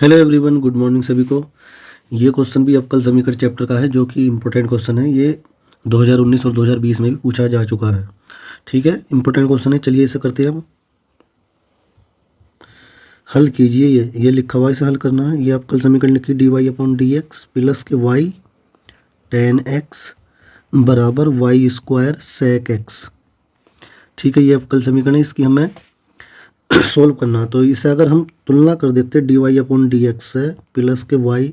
Hello everyone, good morning सभी को। ये क्वेश्चन भी अवकल समीकरण चैप्टर का है, जो कि इम्पोर्टेंट क्वेश्चन है। ये 2019 और 2020 में भी पूछा जा चुका है। ठीक है, इम्पोर्टेंट क्वेश्चन है। चलिए इसे करते हैं हम। हल कीजिए। ये लिखा हुआ, इसे हल करना है। ये अवकल समीकरण लिखिए, d y upon d x plus के वाई टेन एक्स बराबर वाई स्क्वायर सेक एक्स। ठीक है, ये अवकल समीकरण है, इसकी हमें सोल्व करना। तो इसे अगर हम तुलना कर देते d y upon d x से प्लस के वाई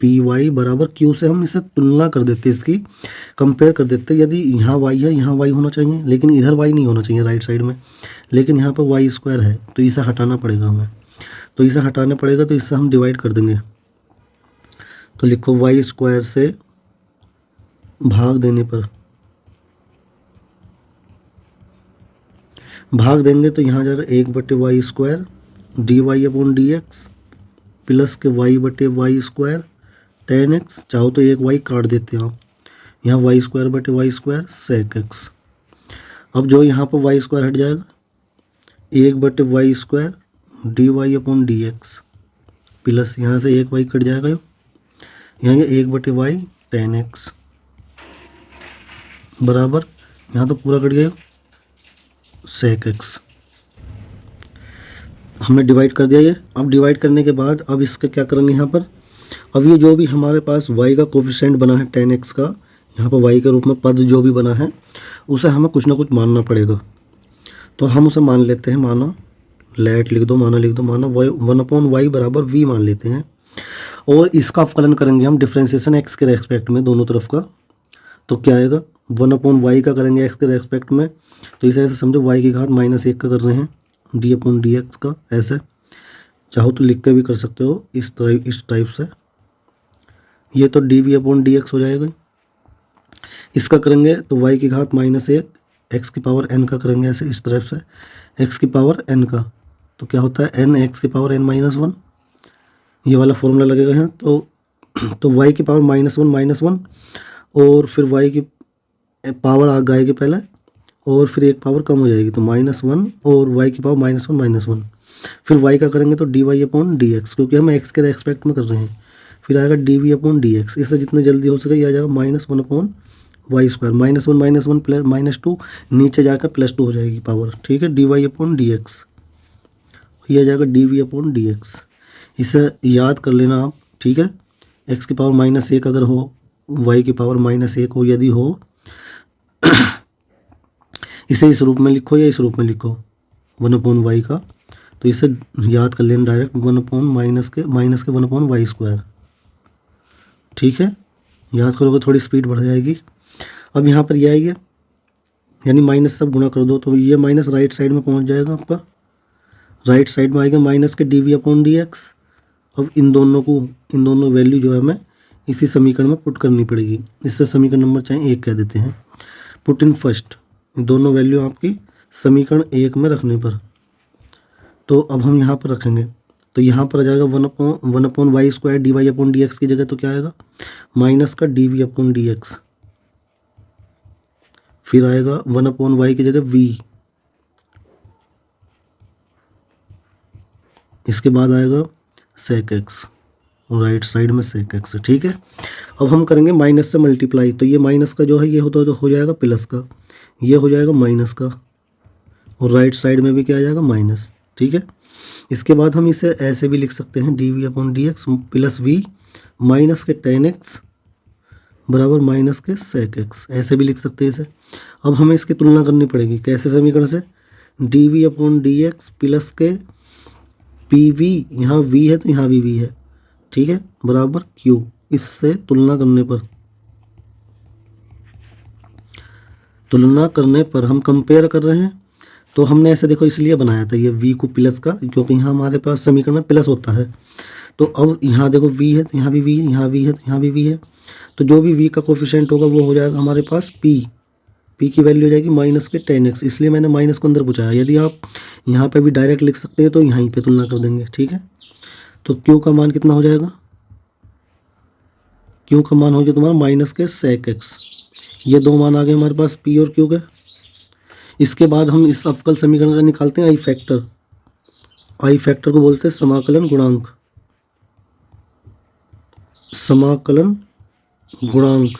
पी वाई बराबर क्यू से, हम इसे तुलना कर देते, इसकी कंपेयर कर देते। यदि यहाँ वाई है, यहाँ वाई होना चाहिए, लेकिन इधर वाई नहीं होना चाहिए राइट साइड में, लेकिन यहाँ पर वाई स्क्वायर है, तो इसे हटाना पड़ेगा हमें। तो इसे हटाना पड़ेगा, तो इससे हम डिवाइड कर देंगे। तो लिखो वाई स्क्वायर से भाग देने पर, भाग देंगे तो यहाँ जाएगा 1/वाई square d y upon d x plus के y/वाई स्क्वायर टेन एक्स। चाहो तो एक वाई काट देते हैं आप, यहाँ वाई स्क्वायर बटे वाई स्क्वायर सेक एक्स। अब जो यहाँ पर वाई स्क्वायर हट जाएगा, 1/वाई square d y upon d x plus यहाँ से एक वाई कट जाएगा, यहाँ 1/वाई टेन एक्स बराबर, यहाँ तो पूरा कट गया, सेक एक्स। हमने डिवाइड कर दिया ये। अब डिवाइड करने के बाद अब इसका क्या करेंगे यहाँ पर। अब ये जो भी हमारे पास y का कोफिशिएंट बना है 10x का, यहाँ पर y के रूप में पद जो भी बना है, उसे हमें कुछ ना कुछ मानना पड़ेगा। तो हम उसे मान लेते हैं, माना लेट लिख दो, माना लिख दो, माना 1/y बराबर v मान लेते हैं। और इसका अवकलन करेंगे हम डिफ्रेंसिएशन x के रेस्पेक्ट में, दोनों तरफ का। तो क्या आएगा, 1/y का करेंगे x के रेस्पेक्ट में, तो इसे ऐसे समझो y की घात -1 का कर रहे हैं, d/dx का। ऐसे चाहो तो लिख के भी कर सकते हो, इस टाइप से। ये तो dv/dx हो जाएगा। इसका करेंगे तो y की घात -1 x की पावर n का करेंगे, ऐसे इस तरफ से x की पावर n का। तो क्या होता है, n x की पावर n-1, ये वाला फॉर्मूला लगेगा यहाँ। तो y की पावर -1 और फिर y की पावर आ जाएगी पहले, और फिर एक पावर कम हो जाएगी, तो -1 और y की पावर -1 फिर y का करेंगे तो dy/dx, क्योंकि हम x के रेस्पेक्ट में कर रहे हैं। फिर आएगा dv/dx। इससे जितने जल्दी हो सके ये आ जाएगा -1/y स्क्वायर, -1 -1 +-2, नीचे जाकर +2 हो जाएगी पावर। ठीक है, dy/dx, ये आ जाएगा dv/dx। इसे याद कर लेना आप। ठीक है, x की पावर -1 अगर हो, y की पावर -1 हो, यदि हो, इसे इस रूप में लिखो या इस रूप में लिखो 1/y का, तो इसे याद कर लेना डायरेक्ट, 1/-1/y स्क्वायर। ठीक है, याद करोगे थोड़ी स्पीड बढ़ जाएगी। अब यहाँ पर ये आएगी, यानी माइनस सब गुणा कर दो, तो ये माइनस राइट साइड में पहुँच जाएगा आपका, राइट साइड में आएगा माइनस के dv/dx। अब इन दोनों वैल्यू जो है हमें इसी समीकरण में पुट करनी पड़ेगी। इससे समीकरण नंबर चाहे 1 कह देते हैं, पुट इन फर्स्ट, दोनों वैल्यू आपकी समीकरण 1 में रखने पर। तो अब हम यहाँ पर रखेंगे, तो यहाँ पर आ जाएगा 1/y स्क्वायर dy/dx की जगह तो क्या आएगा, माइनस का dv/dx। फिर आएगा 1/y की जगह v, इसके बाद आएगा सेक एक्स, राइट साइड में सेक एक्स। ठीक है, अब हम करेंगे माइनस से मल्टीप्लाई, तो ये माइनस का जो है ये होता है तो हो जाएगा प्लस का, ये हो जाएगा माइनस का, और राइट साइड में भी क्या आ जाएगा, माइनस। ठीक है, इसके बाद हम इसे ऐसे भी लिख सकते हैं, dv/dx प्लस v माइनस के टेन एक्स बराबर माइनस के सेक एक्स, ऐसे भी लिख सकते हैं इसे। अब हमें इसकी तुलना करनी पड़ेगी, कैसे समीकरण से, dv/dx प्लस के pv, यहाँ v है तो यहाँ भी v है, ठीक है, बराबर q। इससे तुलना करने पर हम कंपेयर कर रहे हैं, तो हमने ऐसे देखो इसलिए बनाया था ये v को प्लस का, क्योंकि यहाँ हमारे पास समीकरण में प्लस होता है। तो अब यहाँ देखो v है तो यहाँ भी v है, यहाँ v है तो यहाँ भी v है, तो जो भी v का कोफिशिएंट होगा वो हो जाएगा हमारे पास p की वैल्यू हो जाएगी माइनस के 10x, इसलिए मैंने माइनस को अंदर पहुँचाया। यदि आप यहाँ पे भी डायरेक्ट लिख सकते हैं तो यहीं पे तुलना कर देंगे। ठीक है, तो q का मान कितना हो जाएगा, q का मान हो गया तुम्हारा माइनस के सेक x। ये दो मान आ गए हमारे पास p और q के। इसके बाद हम इस अवकल समीकरण का निकालते हैं आई फैक्टर। आई फैक्टर को बोलते हैं समाकलन गुणांक, समाकलन गुणांक,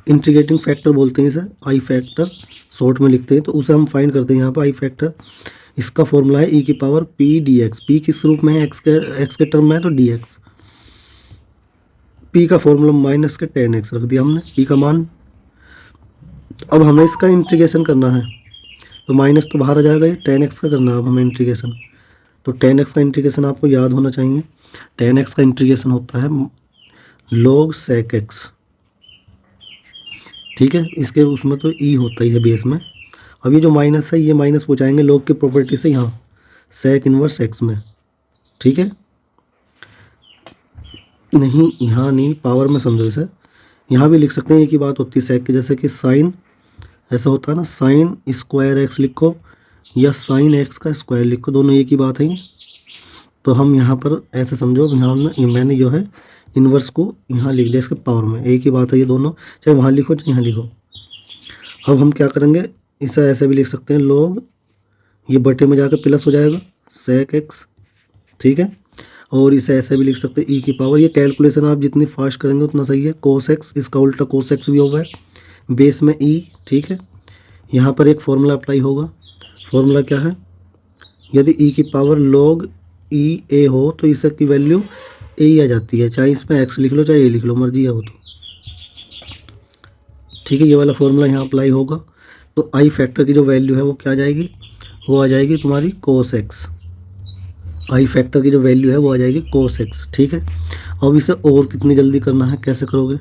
इंटीग्रेटिंग फैक्टर बोलते हैं इसे, आई फैक्टर शॉर्ट में लिखते हैं। तो उसे हम फाइंड करते हैं यहाँ पर आई फैक्टर। इसका फॉर्मूला है ई की power P D x. P किस रूप में है, एक्स के टर्म में है तो डी एक्स। पी का फॉर्मूला माइनस के 10x रख दिया हमने, पी का मान। अब हमें इसका इंटीग्रेशन करना है, तो माइनस तो बाहर आ जाएगा, ये 10x का करना है अब हमें इंटीग्रेशन। तो 10x का इंटीग्रेशन आपको याद होना चाहिए। 10x का इंटीग्रेशन होता है log sec x, ठीक है। इसके उसमें तो ई होता ही है बेस में। अब ये जो माइनस है ये माइनस पहुँचाएंगे log की प्रॉपर्टी से यहाँ sec इनवर्स x में, ठीक है। नहीं यहाँ नहीं, पावर में समझो इसे। यहाँ भी लिख सकते हैं, एक ही बात होती है sec की, जैसे कि साइन ऐसा होता है ना, साइन स्क्वायर एक्स लिखो या साइन एक्स का स्क्वायर लिखो, दोनों एक ही बात है ये। तो हम यहाँ पर ऐसे समझो, यहाँ मैंने जो है इन्वर्स को यहाँ लिख दिया इसके पावर में, एक ही बात है ये दोनों, चाहे वहाँ लिखो चाहे यहाँ लिखो। अब हम क्या करेंगे, इसे ऐसे भी लिख सकते हैं log, ये बटे में जाकर प्लस हो जाएगा sec x, ठीक है। और इसे ऐसे भी लिख सकते हैं ई की पावर, ये कैलकुलेशन आप जितनी फास्ट करेंगे उतना सही है। cos x, इसका उल्टा cos x भी होगा, बेस में ई, ठीक है। यहाँ पर एक फॉर्मूला अप्लाई होगा, फॉर्मूला क्या है, यदि ई की पावर log ई ए हो तो इसकी वैल्यू ए ही आ जाती है, चाहे इसमें एक्स लिख लो चाहे ए लिख लो, मर्जी है वो तो, ठीक है। ये वाला फॉर्मूला यहाँ अप्लाई होगा। तो आई फैक्टर की जो वैल्यू है वो क्या आ जाएगी, वो आ जाएगी तुम्हारी cos x। आई फैक्टर की जो वैल्यू है वो आ जाएगी cos x, ठीक है। अब इसे और कितनी जल्दी करना है, कैसे करोगे,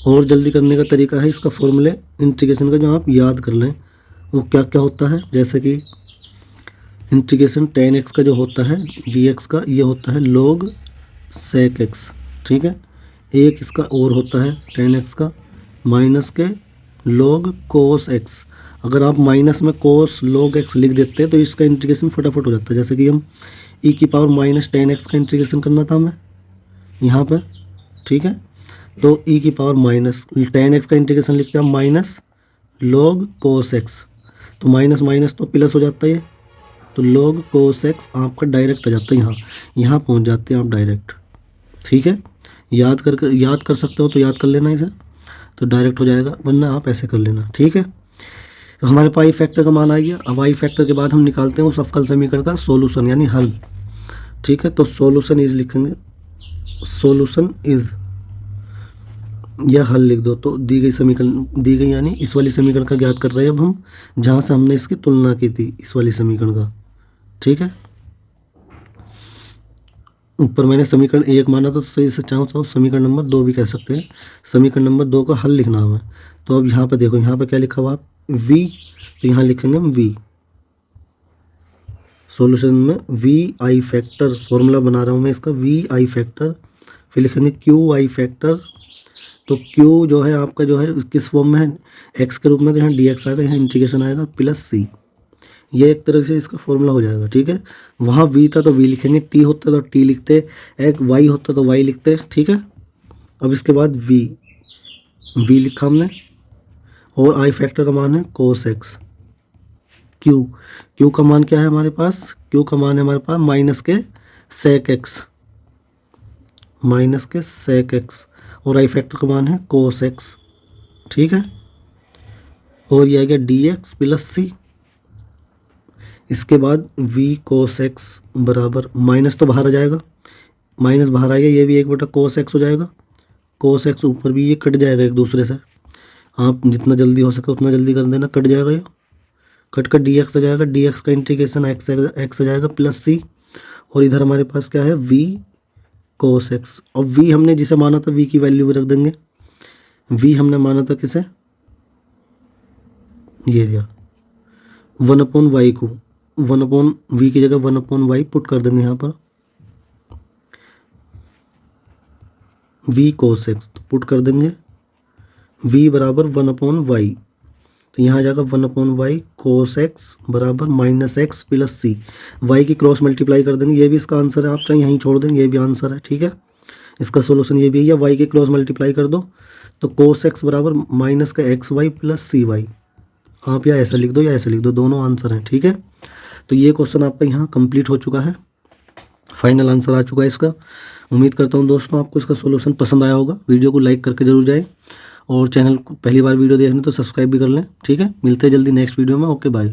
और जल्दी करने का तरीका है, इसका फॉर्मूले इंटीग्रेशन का जो आप याद कर लें वो क्या क्या होता है। जैसे कि इंटीग्रेशन 10x का जो होता है dx का, ये होता है log sec x, ठीक है। एक इसका और होता है 10x का माइनस के log cos x। अगर आप माइनस में cos log x लिख देते हैं तो इसका इंटीग्रेशन फटाफट हो जाता है। जैसे कि हम e की पावर माइनस 10x का इंटीग्रेशन करना था हमें यहाँ पर, ठीक है। तो e की पावर माइनस 10x का इंटीग्रेशन लिखते हैं हम माइनस log cos x, तो माइनस माइनस तो प्लस हो जाता है ये, तो log cos x आपका डायरेक्ट आ जाता है, यहाँ पहुँच जाते हैं आप डायरेक्ट, ठीक है। याद कर सकते हो तो याद कर लेना इसे, तो डायरेक्ट हो जाएगा, वरना आप ऐसे कर लेना, ठीक है। तो हमारे पास आई फैक्टर का मान आ गया। अब आई फैक्टर के बाद हम निकालते हैं उस अवकल समीकरण का सॉल्यूशन यानी हल, ठीक है। तो सॉल्यूशन इज लिखेंगे, सॉल्यूशन इज या हल लिख दो, तो दी गई समीकरण, दी गई यानी इस वाली समीकरण का ज्ञात कर रहे हैं अब हम, जहाँ से हमने इसकी तुलना की थी इस वाली समीकरण का, ठीक है। ऊपर मैंने समीकरण 1 माना तो सही से चाहो समीकरण नंबर 2 भी कह सकते हैं। समीकरण नंबर 2 का हल लिखना हमें। तो अब यहाँ पे देखो, यहाँ पे क्या लिखा हुआ v, तो यहाँ लिखेंगे हम v, सॉल्यूशन में v आई फैक्टर, फॉर्मूला बना रहा हूँ मैं इसका v आई फैक्टर, फिर लिखेंगे q आई फैक्टर। तो q जो है आपका जो है किस फॉर्म में है, x के रूप में, तो यहाँ dx आएगा, यहाँ इंटीग्रेशन आएगा प्लस c, ये एक तरह से इसका फॉर्मूला हो जाएगा, ठीक है। वहाँ v था तो v लिखेंगे, t होता तो t लिखते, एक y होता तो y लिखते, ठीक है। अब इसके बाद v लिखा हमने, और आई फैक्टर का मान है cos x। q का मान क्या है हमारे पास, q का मान है हमारे पास माइनस के sec x, माइनस के sec x, और आई फैक्टर का मान है cos x, ठीक है। और ये आ गया dx प्लस c। इसके बाद v cos x बराबर, माइनस तो बाहर आ जाएगा, माइनस बाहर आएगा, ये भी 1 बटा cos x हो जाएगा, cos x ऊपर भी ये कट जाएगा एक दूसरे से, आप जितना जल्दी हो सके उतना जल्दी कर देना, कट जाएगा ये, कट कर dx आ जाएगा, dx का इंटीग्रेशन x आ जाएगा प्लस c, और इधर हमारे पास क्या है v cos x। और v हमने जिसे माना था v की वैल्यू भी रख देंगे, v हमने माना था किसे, ये लिया 1/y को, 1/v की जगह 1/y पुट कर देंगे यहाँ पर, v cos x तो पुट कर देंगे, v बराबर 1/y, तो यहाँ आ जाएगा 1/y cos x बराबर minus x plus c, y की क्रॉस मल्टीप्लाई कर देंगे, ये भी इसका आंसर है, आप चाहे यहीं छोड़ देंगे, ये भी आंसर है, ठीक है। इसका सोल्यूशन ये भी है, या y की क्रॉस मल्टीप्लाई कर दो तो cos x बराबर माइनस का xy प्लस cy, आप या ऐसा लिख दो या ऐसा लिख दो, दोनों आंसर हैं, ठीक है। तो ये क्वेश्चन आपका यहाँ कंप्लीट हो चुका है, फाइनल आंसर आ चुका है इसका। उम्मीद करता हूँ दोस्तों आपको इसका सोल्यूशन पसंद आया होगा। वीडियो को लाइक करके जरूर जाएं और चैनल को पहली बार वीडियो देखने तो सब्सक्राइब भी कर लें। ठीक है, मिलते हैं जल्दी नेक्स्ट वीडियो में। Okay bye.